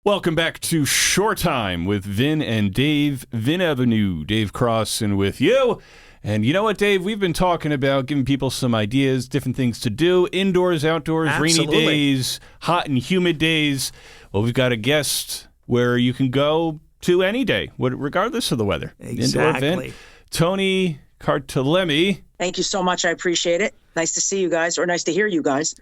Welcome back to Showtime with Vin and Dave. Vin Ebenau, Dave Cross, and with you. And you know what, Dave? We've been talking about giving people some ideas, different things to do, indoors, outdoors, Absolutely. rainy days, hot and humid days. Well, we've got a guest where you can go to any day, regardless of the weather. Exactly. Indoor event. Toni Cartelemi. Thank you so much. I appreciate it. Nice to see you guys, or nice to hear you guys.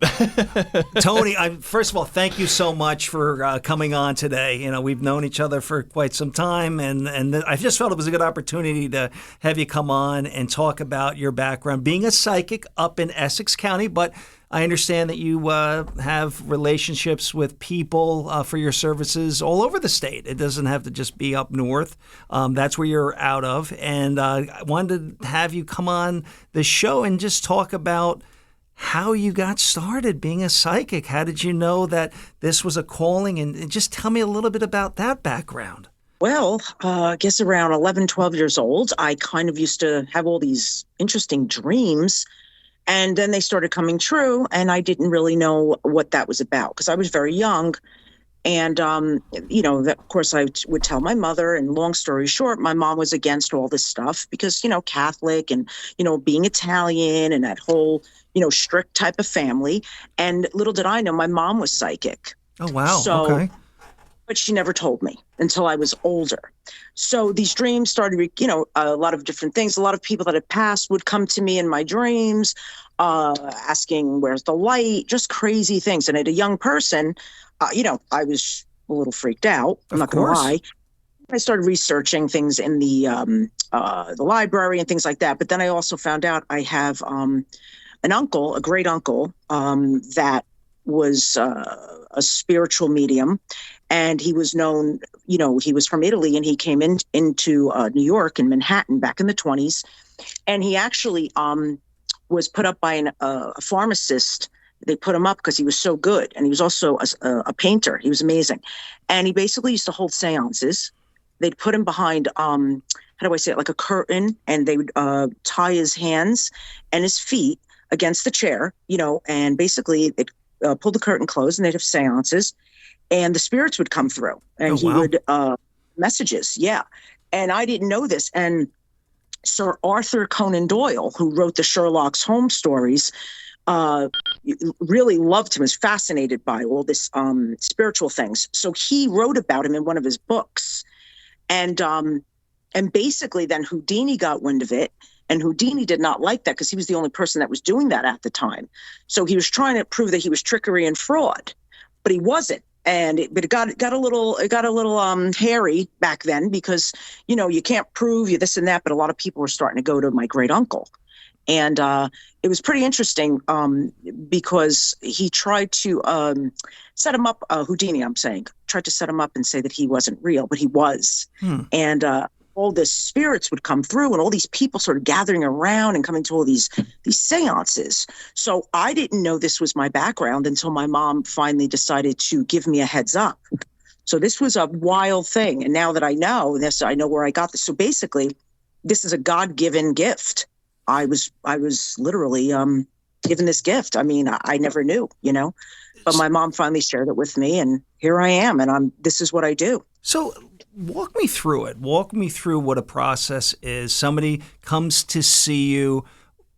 Toni, first of all, thank you so much for coming on today. You know, we've known each other for quite some time, and I just felt it was a good opportunity to have you come on and talk about your background, being a psychic up in Essex County, but I understand that you have relationships with people for your services all over the state. It doesn't have to just be up north. That's where you're out of. And I wanted to have you come on the show and just talk about how you got started being a psychic. How did you know that this was a calling? And just tell me a little bit about that background. Well, I guess around 11, 12 years old, I kind of used to have all these interesting dreams. And then they started coming true, and I didn't really know what that was about because I was very young. And, of course, I would tell my mother, and long story short, my mom was against all this stuff because, Catholic and, being Italian and that whole, strict type of family. And little did I know, my mom was psychic. Oh, wow. So, okay. But she never told me until I was older. So these dreams started, a lot of different things. A lot of people that had passed would come to me in my dreams, asking, where's the light? Just crazy things. And as a young person, I was a little freaked out. I'm not going to lie. I started researching things in the library and things like that. But then I also found out I have an uncle, a great uncle, that was a spiritual medium. And he was known, he was from Italy, and he came into New York and Manhattan back in the 1920s. And he actually was put up by a pharmacist. They put him up because he was so good. And he was also a painter. He was amazing. And he basically used to hold seances. They'd put him behind, how do I say it, like a curtain. And they would tie his hands and his feet against the chair, and basically they'd pull the curtain closed, and they'd have seances. And the spirits would come through, and he would messages. Yeah. And I didn't know this. And Sir Arthur Conan Doyle, who wrote the Sherlock Holmes stories, really loved him, was fascinated by all this spiritual things. So he wrote about him in one of his books. And basically then Houdini got wind of it. And Houdini did not like that because he was the only person that was doing that at the time. So he was trying to prove that he was trickery and fraud, but he wasn't. But it got a little hairy back then because, you can't prove you this and that. But a lot of people were starting to go to my great uncle. And it was pretty interesting because he tried to set him up, Houdini, tried to set him up and say that he wasn't real, but he was. And all the spirits would come through, and all these people started gathering around and coming to all these seances. So I didn't know this was my background until my mom finally decided to give me a heads up. So this was a wild thing. And now that I know this, I know where I got this. So basically, this is a God-given gift. I was literally given this gift. I mean, I never knew, but my mom finally shared it with me, and here I am, and this is what I do. So walk me through it. Walk me through what a process is. Somebody comes to see you.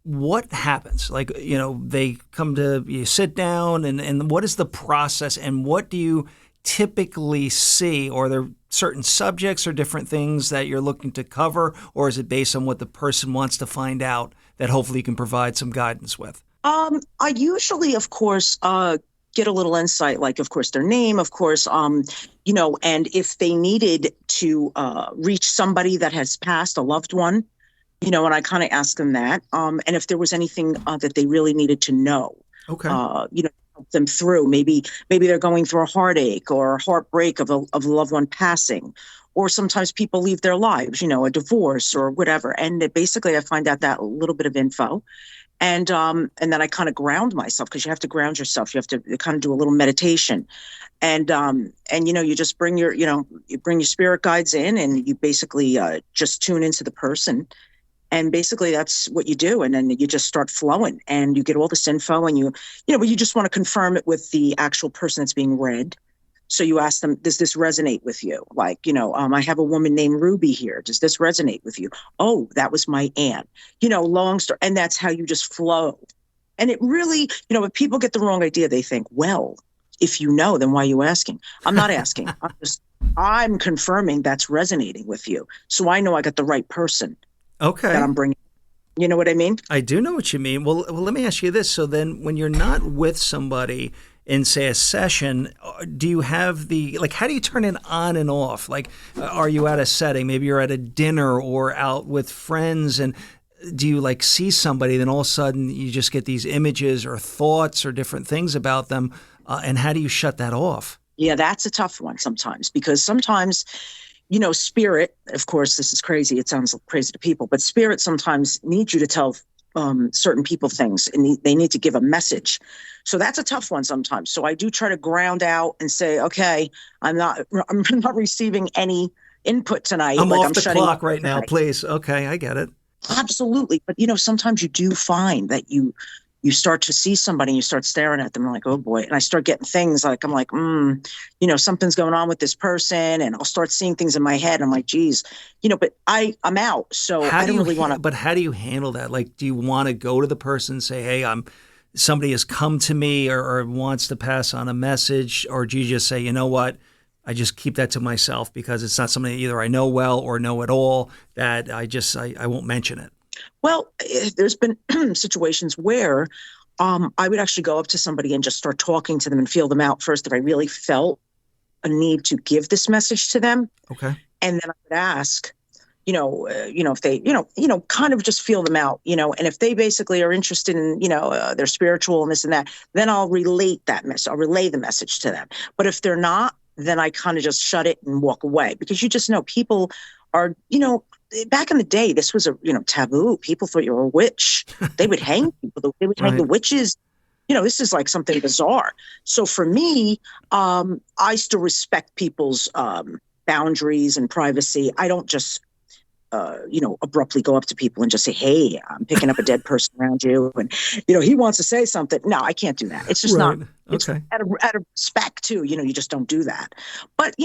What happens? Like, they come to you, sit down, and what is the process, and what do you typically see? Or are there certain subjects or different things that you're looking to cover, or is it based on what the person wants to find out that hopefully you can provide some guidance with? I usually, of course, get a little insight, like, of course, their name, of course, and if they needed to reach somebody that has passed, a loved one, and I kind of ask them that, and if there was anything that they really needed to know, help them through. Maybe they're going through a heartache or a heartbreak of a loved one passing, or sometimes people leave their lives, a divorce or whatever. And basically, I find out that little bit of info. And then I kind of ground myself, because you have to ground yourself. You have to kind of do a little meditation, and you just bring your spirit guides in, and you basically just tune into the person, and basically that's what you do. And then you just start flowing, and you get all this info, and you just want to confirm it with the actual person that's being read. So you ask them, does this resonate with you? Like, I have a woman named Ruby here. Does this resonate with you? Oh, that was my aunt. Long story. And that's how you just flow. And it really, if people get the wrong idea, they think, well, if you know, then why are you asking? I'm not asking. I'm confirming that's resonating with you. So I know I got the right person that I'm bringing. You know what I mean? I do know what you mean. Well, let me ask you this. So then when you're not with somebody in, say, a session, do you have how do you turn it on and off? Like, are you at a setting? Maybe you're at a dinner or out with friends, and do you see somebody, then all of a sudden you just get these images or thoughts or different things about them, and how do you shut that off? Yeah, that's a tough one sometimes, because sometimes, spirit, of course, this is crazy. It sounds crazy to people, but spirit sometimes needs you to tell certain people things, and they need to give a message. So that's a tough one sometimes. So I do try to ground out and say, okay, I'm not receiving any input tonight. I'm off the clock right now, please. Okay, I get it. Absolutely. But, sometimes you do find that you start to see somebody and you start staring at them and like, oh boy. And I start getting things like, I'm like, something's going on with this person. And I'll start seeing things in my head. I'm like, geez, but I'm out. So I don't really want to. But how do you handle that? Like, do you want to go to the person and say, hey, somebody has come to me or wants to pass on a message? Or do you just say, you know what? I just keep that to myself because it's not something that either I know well or know at all, that I won't mention it. Well, there's been situations where I would actually go up to somebody and just start talking to them and feel them out first, if I really felt a need to give this message to them. Okay. And then I would ask, if they, kind of just feel them out, and if they basically are interested in, they're spiritual and this and that, then I'll relate that message. I'll relay the message to them. But if they're not, then I kind of just shut it and walk away, because you just know people are, back in the day, this was a, taboo. People thought you were a witch. They would hang people. They would hang the witches. This is like something bizarre. So for me, I still respect people's boundaries and privacy. I don't just, abruptly go up to people and just say, hey, I'm picking up a dead person around you. And, he wants to say something. No, I can't do that. It's just not. It's okay. Out of respect too, you just don't do that. But,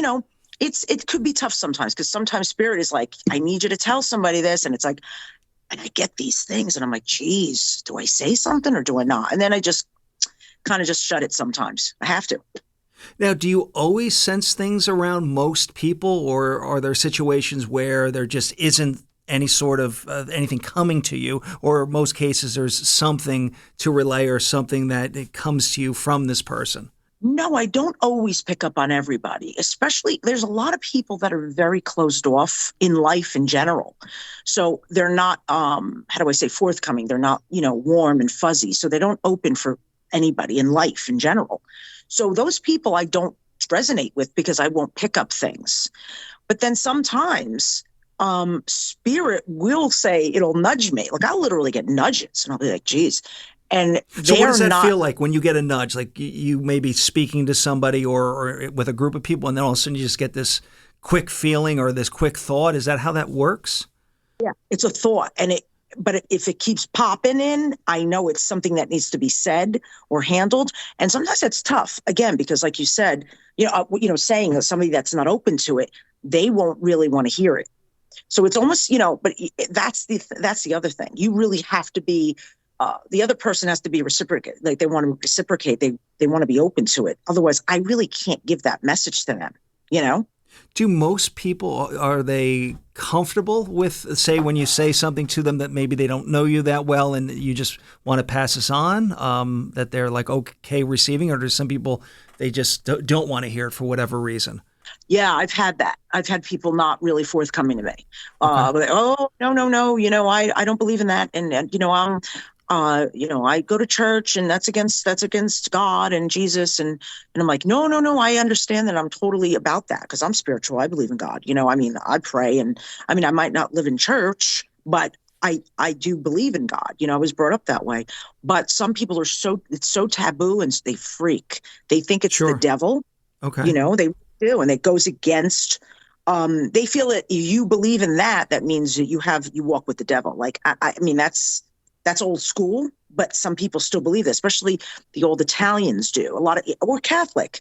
it could be tough sometimes, because sometimes spirit is like, I need you to tell somebody this. And it's like, and I get these things and I'm like, geez, do I say something or do I not? And then I just kind of just shut it sometimes. I have to. Now, do you always sense things around most people, or are there situations where there just isn't any sort of anything coming to you, or most cases there's something to relay or something that it comes to you from this person? No, I don't always pick up on everybody. Especially, there's a lot of people that are very closed off in life in general. So they're not, forthcoming. They're not, warm and fuzzy. So they don't open for anybody in life in general. So those people I don't resonate with, because I won't pick up things. But then sometimes spirit will say, it'll nudge me. Like, I'll literally get nudges and I'll be like, geez. And so what does that feel like when you get a nudge? Like you may be speaking to somebody or with a group of people, and then all of a sudden you just get this quick feeling or this quick thought. Is that how that works? Yeah, it's a thought. But if it keeps popping in, I know it's something that needs to be said or handled. And sometimes that's tough, again, because like you said, saying that somebody that's not open to it, they won't really want to hear it. So it's almost, but that's the other thing. You really have to be, the other person has to be reciprocate. Like, they want to reciprocate. They want to be open to it. Otherwise, I really can't give that message to them, Do most people, are they comfortable with, say, when you say something to them that maybe they don't know you that well and you just want to pass this on, that they're like, okay, receiving, or do some people, they just don't want to hear it for whatever reason? Yeah, I've had that. I've had people not really forthcoming to me. Okay. Like, oh, no, I don't believe in that. And I go to church and that's against God and Jesus. And I'm like, no, I understand that. I'm totally about that, because I'm spiritual. I believe in God. I pray, and I might not live in church, but I do believe in God. I was brought up that way. But some people it's so taboo, and they freak. They think it's the devil. Okay. They do. And it goes against, they feel that if you believe in that means that you walk with the devil. Like, that's old school, but some people still believe this, especially the old Italians do. Or Catholic,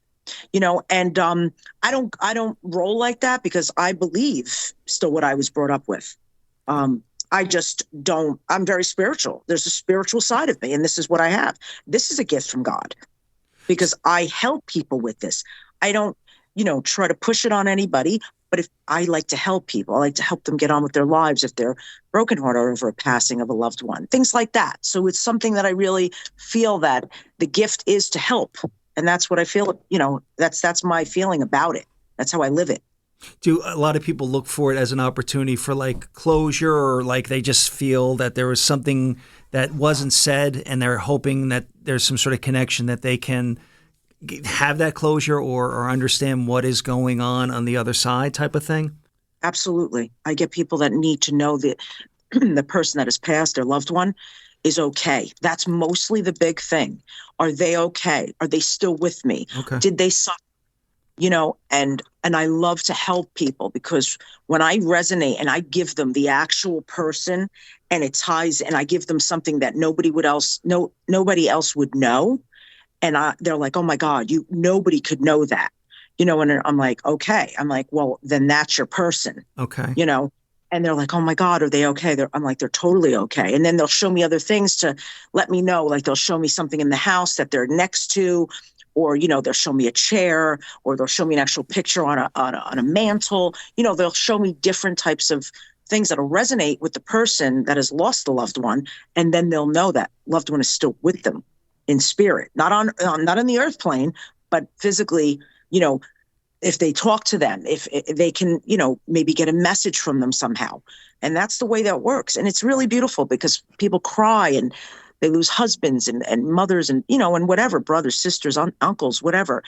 And I don't roll like that because I believe still what I was brought up with. I just don't, I'm very spiritual. There's a spiritual side of me, and this is what I have. This is a gift from God because I help people with this. I don't, try to push it on anybody, but if I like to help people, I like to help them get on with their lives if they're brokenhearted over a passing of a loved one, things like that. So it's something that I really feel that the gift is to help. And that's what I feel, that's my feeling about it. That's how I live it. Do a lot of people look for it as an opportunity for like closure, or like they just feel that there was something that wasn't said and they're hoping that there's some sort of connection that they can have that closure or understand what is going on the other side type of thing? Absolutely. I get people that need to know that the person that has passed, their loved one, is okay. That's mostly the big thing. Are they okay? Are they still with me? Okay. Did they suffer? And I love to help people because when I resonate and I give them the actual person and it ties and I give them something that nobody else would know. And they're like, oh my God, nobody could know that, and I'm like, okay. I'm like, well, then that's your person. Okay. And they're like, oh my God, are they okay? I'm like, they're totally okay. And then they'll show me other things to let me know, like they'll show me something in the house that they're next to, or, they'll show me a chair, or they'll show me an actual picture on a mantle. They'll show me different types of things that'll resonate with the person that has lost a loved one. And then they'll know that loved one is still with them in spirit, not on the earth plane, but physically, if they talk to them, if they can, maybe get a message from them somehow. And that's the way that works. And it's really beautiful because people cry and they lose husbands and mothers and, and whatever, brothers, sisters, uncles, whatever.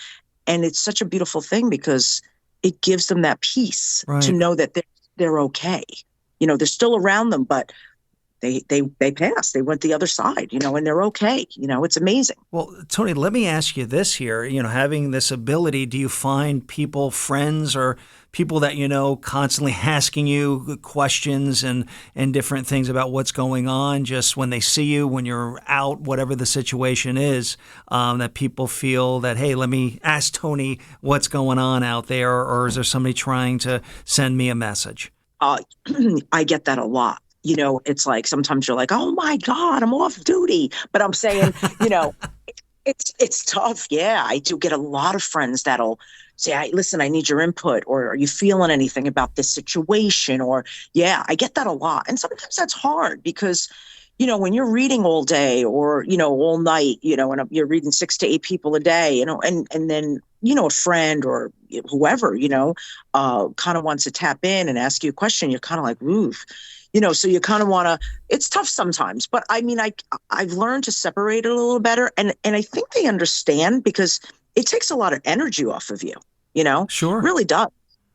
And it's such a beautiful thing because it gives them that peace to know that they're okay. They're still around them, but they passed. They went the other side, and they're okay. It's amazing. Well, Toni, let me ask you this here. Having this ability, do you find people, friends, or people that constantly asking you questions and different things about what's going on, just when they see you, when you're out, whatever the situation is, that people feel that, hey, let me ask Toni what's going on out there, or is there somebody trying to send me a message? I get that a lot. It's like sometimes you're like, oh my God, I'm off duty. But I'm saying, it's tough. Yeah, I do get a lot of friends that'll say, listen, I need your input, or are you feeling anything about this situation? Or, yeah, I get that a lot. And sometimes that's hard because, when you're reading all day or, all night, and you're reading 6 to 8 people a day, and then, a friend or whoever, kind of wants to tap in and ask you a question, you're kind of like, oof. So you kind of want to, it's tough sometimes, but I mean, I've learned to separate it a little better. And I think they understand because it takes a lot of energy off of you, Sure. It really does.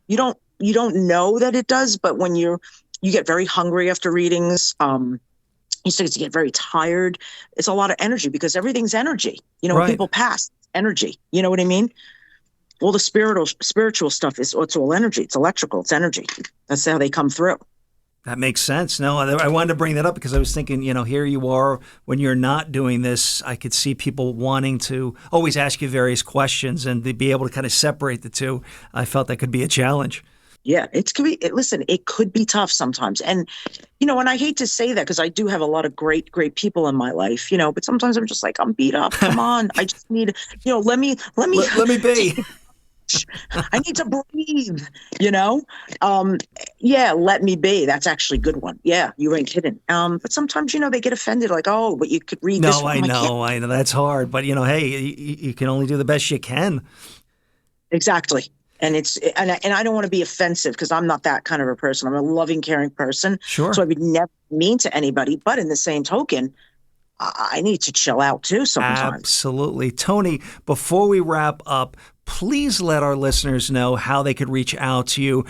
You don't know that it does, but when you get very hungry after readings, you start to get very tired. It's a lot of energy because everything's energy, when people pass, energy, you know what I mean? All the spiritual stuff it's all energy. It's electrical. It's energy. That's how they come through. That makes sense. No, I wanted to bring that up because I was thinking, here you are when you're not doing this. I could see people wanting to always ask you various questions and to be able to kind of separate the two. I felt that could be a challenge. Yeah, it could be tough sometimes. And, and I hate to say that because I do have a lot of great, great people in my life, but sometimes I'm just like, I'm beat up. Come on. I just need, let me be. I need to breathe, yeah, let me be. That's actually a good one. Yeah, you ain't kidding. But sometimes, they get offended like, oh, but you could read this one. I know that's hard. But, hey, you can only do the best you can. Exactly. And and I don't want to be offensive because I'm not that kind of a person. I'm a loving, caring person. Sure. So I would never mean to anybody. But in the same token, I need to chill out too sometimes. Absolutely. Toni, before we wrap up, please let our listeners know how they could reach out to you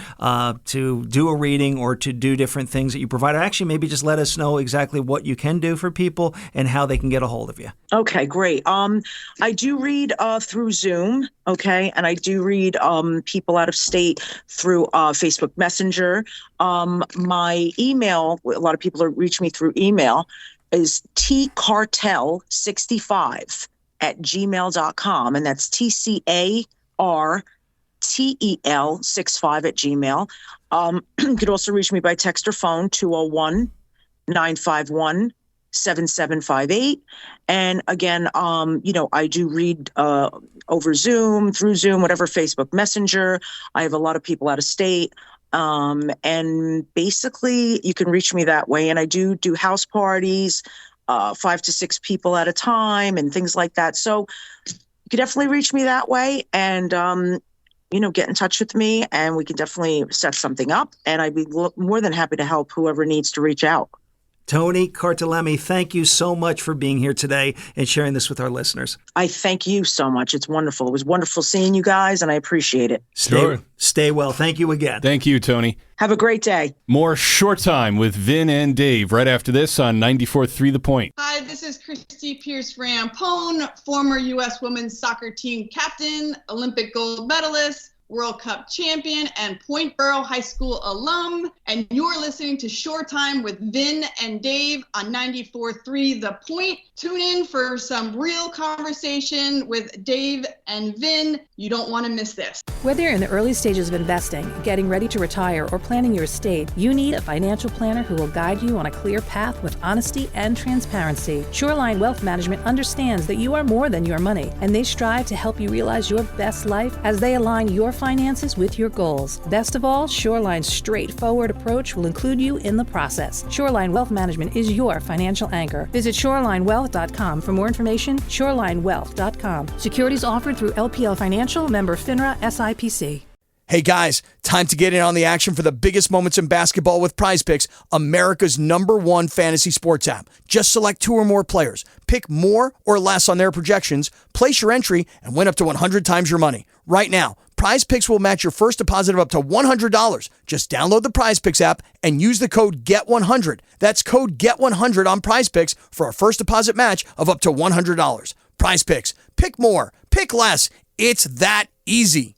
to do a reading or to do different things that you provide. Or actually, maybe just let us know exactly what you can do for people and how they can get a hold of you. Okay, great. I do read through Zoom, okay, and I do read people out of state through Facebook Messenger. My email, a lot of people reach me through email, is tcartel65 @gmail.com, and that's TCARTEL VINRTEL65 @ Gmail. You could also reach me by text or phone, 201-951-7758. And again, I do read over Zoom, through Zoom, whatever, Facebook Messenger. I have a lot of people out of state. And basically you can reach me that way. And I do house parties, 5 to 6 people at a time and things like that. So you can definitely reach me that way and, get in touch with me and we can definitely set something up. And I'd be more than happy to help whoever needs to reach out. Toni Cartelemi, thank you so much for being here today and sharing this with our listeners. I thank you so much. It's wonderful. It was wonderful seeing you guys, and I appreciate it. Stay well. Thank you again. Thank you, Toni. Have a great day. More Short Time with Vin and Dave right after this on 94.3 The Point. Hi, this is Christy Pierce-Rampone, former U.S. women's soccer team captain, Olympic gold medalist, World Cup champion, and Point Borough High School alum. And you're listening to Short Time with Vin and Dave on 94.3 The Point. Tune in for some real conversation with Dave and Vin. You don't want to miss this. Whether you're in the early stages of investing, getting ready to retire, or planning your estate, you need a financial planner who will guide you on a clear path with honesty and transparency. Shoreline Wealth Management understands that you are more than your money, and they strive to help you realize your best life as they align your finances with your goals. Best of all, Shoreline's straightforward approach will include you in the process. Shoreline Wealth Management is your financial anchor. Visit shorelinewealth.com for more information. Shorelinewealth.com. Securities offered through LPL Financial, member FINRA SIPC. Hey guys, time to get in on the action for the biggest moments in basketball with PrizePicks, America's #1 fantasy sports app. Just select 2 or more players, pick more or less on their projections, place your entry, and win up to 100 times your money. Right now, PrizePicks will match your first deposit of up to $100. Just download the PrizePicks app and use the code GET100. That's code GET100 on PrizePicks for a first deposit match of up to $100. PrizePicks. Pick more. Pick less. It's that easy.